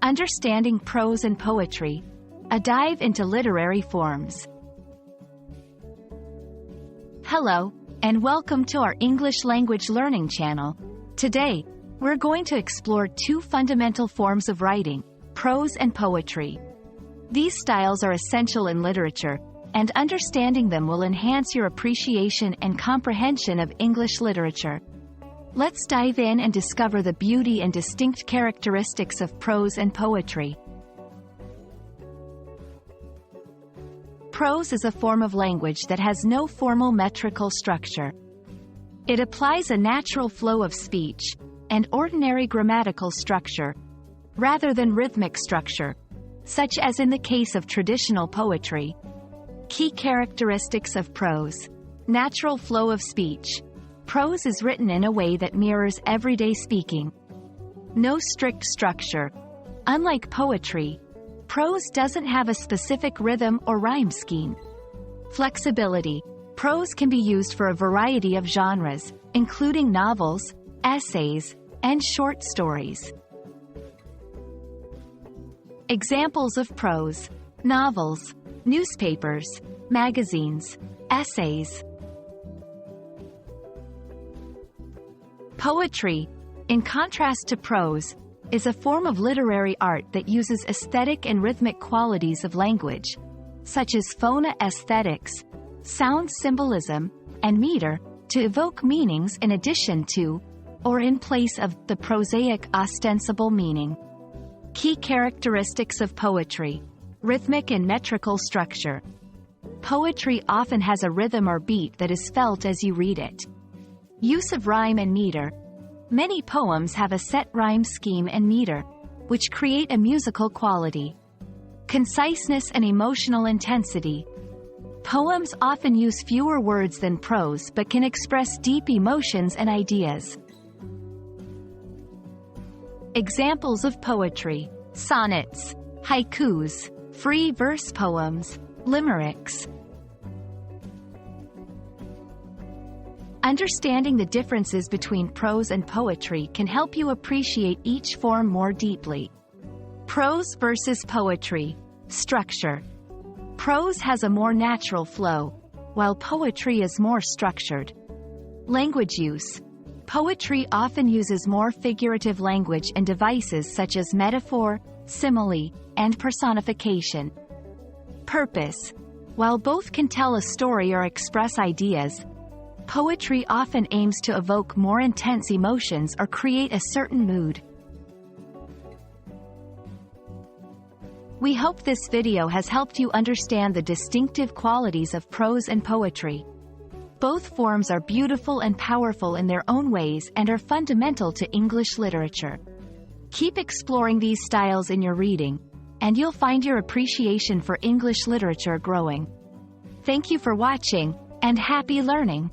Understanding Prose and Poetry, a dive into literary forms. Hello, and welcome to our English language learning channel. Today, we're going to explore two fundamental forms of writing, prose and poetry. These styles are essential in literature, and understanding them will enhance your appreciation and comprehension of English literature. Let's dive in and discover the beauty and distinct characteristics of prose and poetry. Prose is a form of language that has no formal metrical structure. It applies a natural flow of speech and ordinary grammatical structure, rather than rhythmic structure, such as in the case of traditional poetry. Key characteristics of prose. Natural flow of speech. Prose is written in a way that mirrors everyday speaking. No strict structure. Unlike poetry, prose doesn't have a specific rhythm or rhyme scheme. Flexibility. Prose can be used for a variety of genres, including novels, essays, and short stories. Examples of prose: novels, newspapers, magazines, essays. Poetry, in contrast to prose, is a form of literary art that uses aesthetic and rhythmic qualities of language, such as phono-aesthetics, sound symbolism, and meter, to evoke meanings in addition to, or in place of, the prosaic ostensible meaning. Key characteristics of poetry: rhythmic and metrical structure. Poetry often has a rhythm or beat that is felt as you read it. Use of rhyme and meter. Many poems have a set rhyme scheme and meter, which create a musical quality. Conciseness and emotional intensity. Poems often use fewer words than prose but can express deep emotions and ideas. Examples of poetry: sonnets, haikus, free verse poems, limericks. Understanding the differences between prose and poetry can help you appreciate each form more deeply. Prose versus poetry. Structure. Prose has a more natural flow, while poetry is more structured. Language use. Poetry often uses more figurative language and devices such as metaphor, simile, and personification. Purpose. While both can tell a story or express ideas, poetry often aims to evoke more intense emotions or create a certain mood. We hope this video has helped you understand the distinctive qualities of prose and poetry. Both forms are beautiful and powerful in their own ways and are fundamental to English literature. Keep exploring these styles in your reading, and you'll find your appreciation for English literature growing. Thank you for watching, and happy learning!